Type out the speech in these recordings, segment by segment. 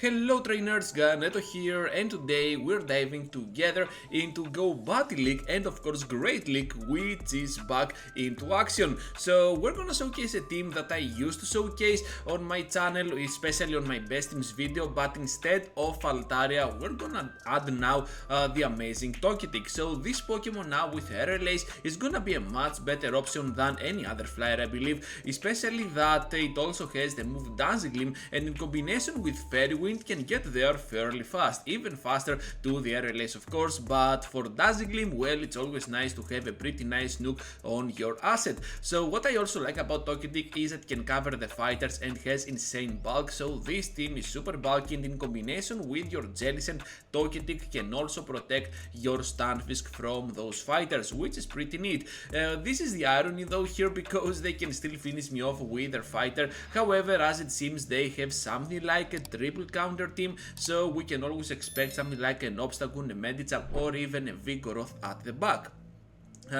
Hello trainers, Ganeto here, and today we're diving together into Go Battle League and of course Great League, which is back into action. So we're gonna showcase a team that I used to showcase on my channel, especially on my best teams video, but instead of Altaria, we're gonna add now the amazing Togetic. So this Pokemon now with RLAs is gonna be a much better option than any other flyer, I believe, especially that it also has the move Dazzling, and in combination with Fairy Wind can get there fairly fast, even faster to the RLS of course, but for Dazzling, well, it's always nice to have a pretty nice nuke on your asset. So what I also like about Togetic is it can cover the fighters and has insane bulk, so this team is super bulky, and in combination with your Jellicent, Togetic can also protect your Stunfisk from those fighters, which is pretty neat. This is the irony though here, because they can still finish me off with their fighter. However, as it seems, they have something like a triple counter team, so we can always expect something like an Obstacle, a Medicham, or even a Vigoroth at the back.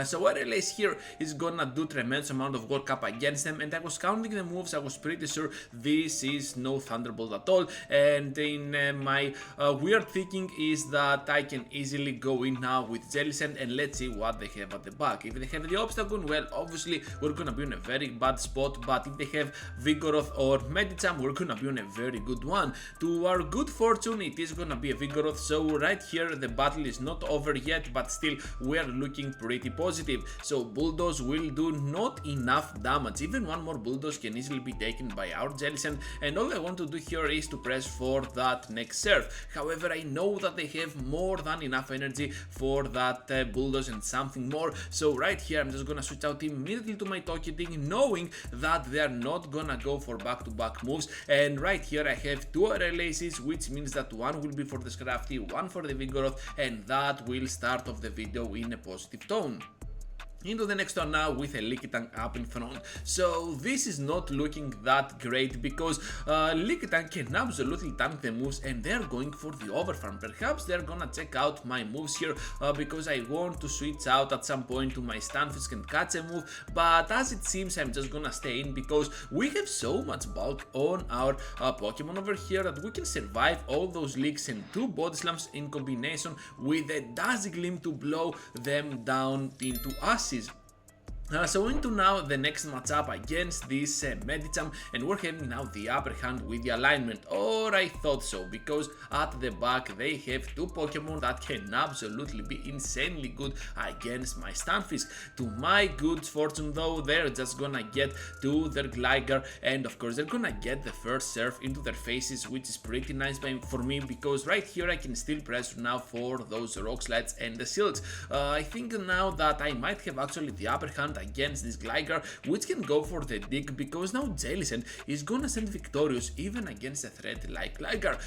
So RLS here is gonna do tremendous amount of work up against them, and I was counting the moves. I was pretty sure this is no Thunderbolt at all, and in my weird thinking is that I can easily go in now with Jellicent, and let's see what they have at the back. If they have the Obstacle, well, obviously we're gonna be in a very bad spot, but if they have Vigoroth or Medicham, we're gonna be on a very good one. To our good fortune, it is gonna be a Vigoroth, so right here the battle is not over yet, but still we're looking pretty positive. So Bulldoze will do not enough damage. Even one more Bulldoze can easily be taken by our Jellicent, and all I want to do here is to press for that next serve. However, I know that they have more than enough energy for that Bulldoze and something more, so right here I'm just gonna switch out immediately to my Togetic, knowing that they are not gonna go for back-to-back moves, and right here I have two RLACs, which means that one will be for the Scrafty, one for the Vigoroth, and that will start off the video in a positive tone. Into the next one now with a Lickitung up in front. So this is not looking that great, because Lickitung can absolutely tank the moves, and they're going for the overfarm. Perhaps they're gonna check out my moves here, because I want to switch out at some point to my Stunfisk and catch a move, but as it seems I'm just gonna stay in, because we have so much bulk on our Pokemon over here that we can survive all those leaks and two Body Slams in combination with a Dazzling to blow them down into us. So into now the next matchup against this Medicham, and we're having now the upper hand with the alignment, or I thought so, because at the back they have two Pokemon that can absolutely be insanely good against my Stunfisk. To my good fortune though, they're just gonna get to their Gligar, and of course they're gonna get the first serve into their faces, which is pretty nice for me, because right here I can still press now for those Rock Slides and the Shields. I think now that I might have actually the upper hand against this Gligar, which can go for the dig, because now Jellicent is gonna send victorious even against a threat like Gligar.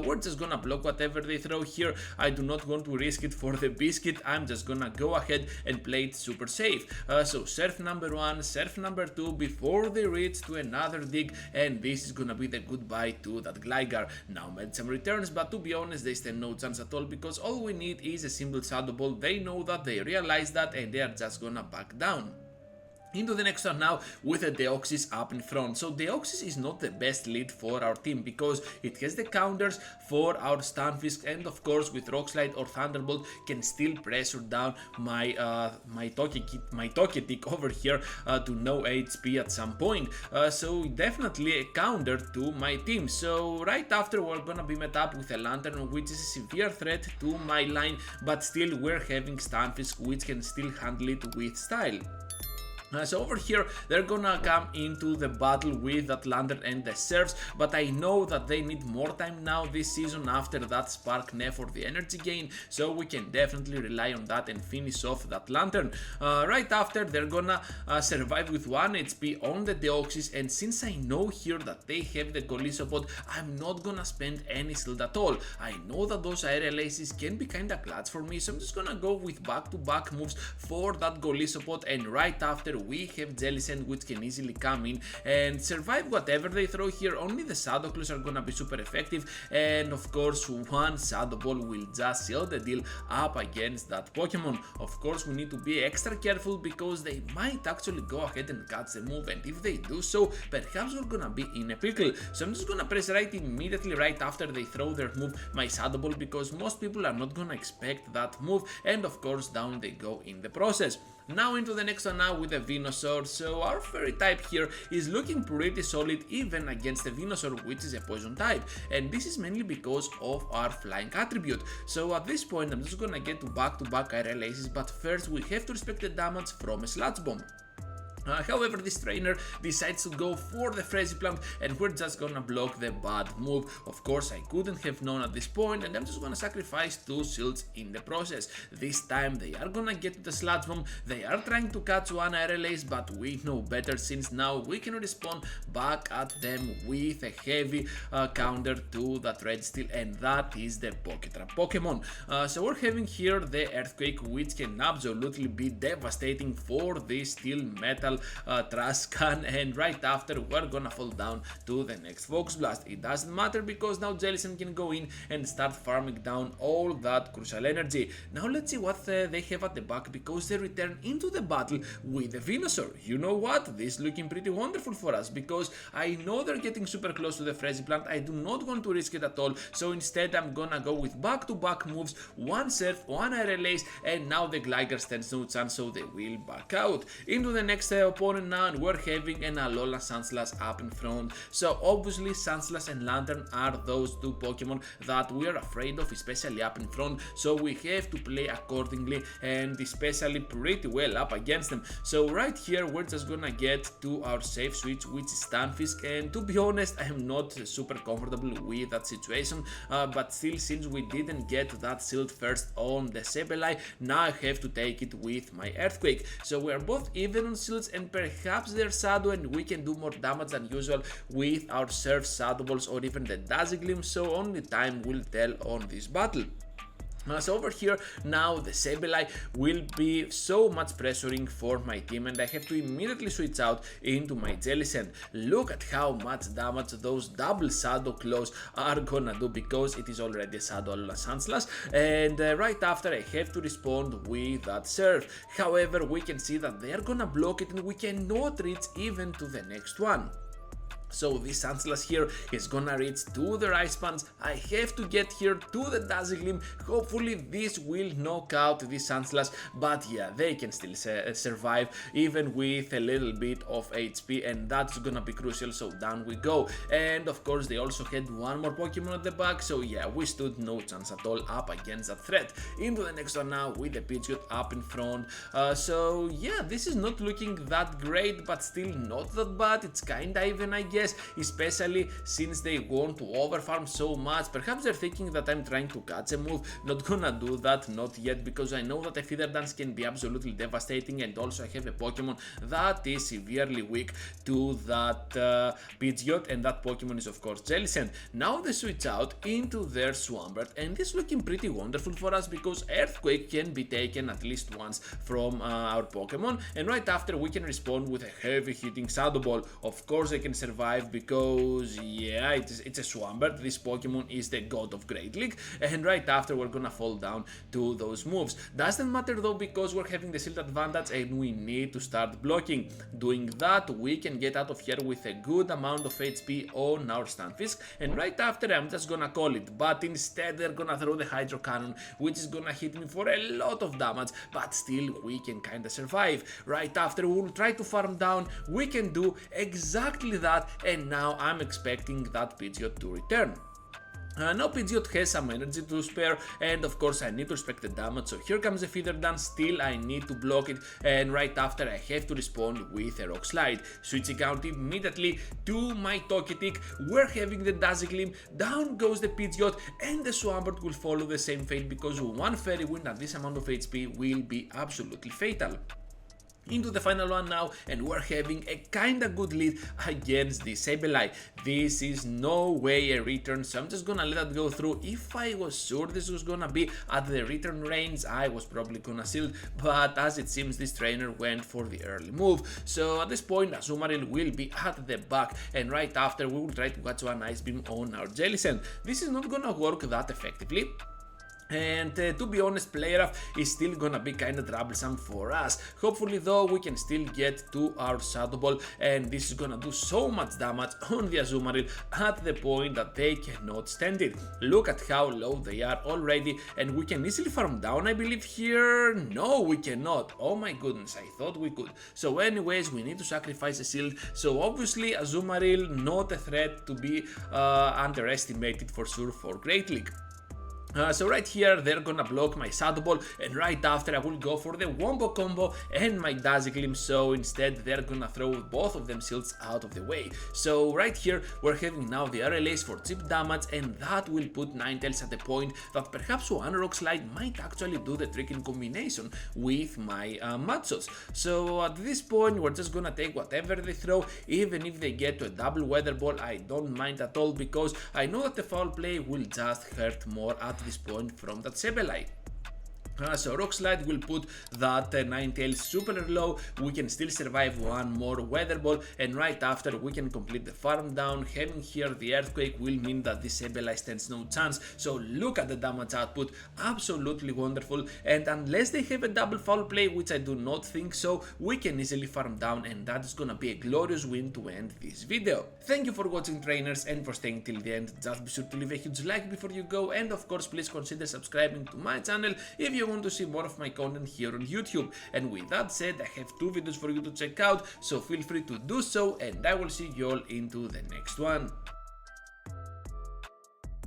We're just gonna block whatever they throw here. I do not want to risk it for the biscuit. I'm just gonna go ahead and play it super safe. So surf number one, surf number two before they reach to another dig, and this is gonna be the goodbye to that Gligar. Now Medicham returns, but to be honest they stand no chance at all, because all we need is a simple Shadow Ball. They know that, they realize that, and they are just gonna back down. Into the next one now with a Deoxys up in front. So Deoxys is not the best lead for our team, because it has the counters for our Stunfisk, and of course with Rock Slide or Thunderbolt can still pressure down my Togetic over here to no HP at some point. So definitely a counter to my team. So right after we're gonna be met up with a Lantern, which is a severe threat to my line, but still we're having Stunfisk, which can still handle it with style. So over here they're gonna come into the battle with that Lantern and the serves, but I know that they need more time now this season after that Spark nerf for the energy gain, so we can definitely rely on that and finish off that Lantern. Right after they're gonna survive with 1 HP on the Deoxys, and since I know here that they have the Golisopod, I'm not gonna spend any shield at all. I know that those RLACs can be kinda clutch for me, so I'm just gonna go with back-to-back moves for that Golisopod, and right after we have Jellicent, which can easily come in and survive whatever they throw here. Only the Shadow Claws are gonna be super effective, and of course one Shadow Ball will just seal the deal up against that Pokemon. Of course we need to be extra careful because they might actually go ahead and catch the move, and if they do so, perhaps we're gonna be in a pickle. So I'm just gonna press right immediately right after they throw their move my Shadow Ball, because most people are not gonna expect that move, and of course down they go in the process. Now into the next one now with the Venusaur. So our fairy type here is looking pretty solid even against the Venusaur, which is a poison type, and this is mainly because of our flying attribute. So at this point I'm just gonna get to back aerial aces, but first we have to respect the damage from a Sludge Bomb. However, this trainer decides to go for the Frenzy Plant, and we're just gonna block the bad move. Of course, I couldn't have known at this point, and I'm just gonna sacrifice 2 shields in the process. This time they are gonna get to the Sludge Bomb. They are trying to catch one aerial ace, but we know better, since now we can respond back at them with a heavy counter to that Red Steel, and that is the Pocket Trap Pokemon. So we're having here the Earthquake, which can absolutely be devastating for this Steel Metal trash can, and right after we're gonna fall down to the next Focus Blast. It doesn't matter because now Jellicent can go in and start farming down all that crucial energy. Now let's see what they have at the back, because they return into the battle with the Venusaur. You know what? This is looking pretty wonderful for us, because I know they're getting super close to the Frenzy Plant. I do not want to risk it at all, so instead I'm gonna go with back-to-back moves, one Surf, one Aerial Ace, and now the Gligar stands no chance, so they will back out. Into the next opponent now, and we're having an Alola Sandslash up in front. So obviously Sandslash and Lantern are those 2 Pokemon that we are afraid of, especially up in front, so we have to play accordingly, and especially pretty well up against them. So right here we're just gonna get to our safe switch, which is Stunfisk, and to be honest I am not super comfortable with that situation, but still, since we didn't get that shield first on the Sableye, now I have to take it with my Earthquake. So we are both even on shields, and perhaps their Shadow, and we can do more damage than usual with our Surf, Shadow Balls, or even the Dazzling, so only time will tell on this battle. So over here now the Sableye will be so much pressuring for my team, and I have to immediately switch out into my Jellicent. Look at how much damage those double Shadow Claws are gonna do, because it is already a Shadow Alola Sandslash, and right after I have to respond with that Surf. However, we can see that they are gonna block it, and we cannot reach even to the next one. So this Sandslash here is gonna reach to the Ice Punch. I have to get here to the Dazzling. Hopefully this will knock out this Sandslash, but yeah, they can still survive even with a little bit of HP, and that's gonna be crucial, so down we go. And of course they also had one more Pokemon at the back, so yeah, we stood no chance at all up against that threat. Into the next one now with the Pidgeot up in front. So yeah, this is not looking that great, but still not that bad. It's kinda even, I guess, especially since they want to overfarm so much. Perhaps they're thinking that I'm trying to catch a move. Not gonna do that, not yet, because I know that a Feather Dance can be absolutely devastating, and also I have a Pokemon that is severely weak to that Pidgeot, and that Pokemon is of course Jellicent. Now they switch out into their Swampert, and this is looking pretty wonderful for us, because Earthquake can be taken at least once from our Pokemon, and right after we can respond with a heavy hitting Shadow Ball. Of course I can survive because yeah, it's a Swampert. This Pokemon is the god of Great League, and right after we're gonna fall down to those moves. Doesn't matter though, because we're having the shield advantage and we need to start blocking. Doing that, we can get out of here with a good amount of HP on our Stunfisk, and right after I'm just gonna call it, but instead they're gonna throw the Hydro Cannon, which is gonna hit me for a lot of damage, but still we can kinda survive. Right after we'll try to farm down, we can do exactly that, and now I'm expecting that Pidgeot to return. Now Pidgeot has some energy to spare, and of course I need to respect the damage, so here comes the Feather Dance. Still I need to block it, and right after I have to respond with a Rock Slide. Switching out immediately to my Togetic, we're having the Dazzling, down goes the Pidgeot, and the Swampert will follow the same fate, because one Fairy Wind at this amount of HP will be absolutely fatal. into the final one now, and we're having a kinda good lead against the Sableye. This is no way a return, so I'm just gonna let that go through. If I was sure this was gonna be at the return range, I was probably gonna shield, but as it seems this trainer went for the early move. So at this point Azumarill will be at the back, and right after we will try to catch one Ice Beam on our Jellicent. This is not gonna work that effectively. And to be honest, Player is still gonna be kinda troublesome for us. Hopefully though we can still get to our Shadow Ball, and this is gonna do so much damage on the Azumarill at the point that they cannot stand it. Look at how low they are already, and we can easily farm down, I believe here. No, we cannot. Oh my goodness, I thought we could. So anyways, we need to sacrifice a shield. So obviously Azumarill not a threat to be underestimated for sure for Great League. So right here they're gonna block my Shadow Ball, and right after I will go for the Wombo combo and my Dazzling, so instead they're gonna throw both of them shields out of the way. So right here we're having now the RLAs for cheap damage, and that will put Ninetales at a point that perhaps one Rock Slide might actually do the trick in combination with my Machos. So at this point we're just gonna take whatever they throw. Even if they get to a double Weather Ball, I don't mind at all, because I know that the foul play will just hurt more at this point from that Sableye. So Rock Slide will put that Ninetales super low. We can still survive one more Weather Ball, and right after we can complete the farm down. Having here the Earthquake will mean that this Sableye stands no chance. So look at the damage output, absolutely wonderful, and unless they have a double foul play, which I do not think so, we can easily farm down, and that is gonna be a glorious win to end this video. Thank you for watching, trainers, and for staying till the end. Just be sure to leave a huge like before you go, and of course please consider subscribing to my channel if you want to see more of my content here on YouTube. And with that said, I have 2 videos for you to check out, so feel free to do so, and I will see you all into the next one.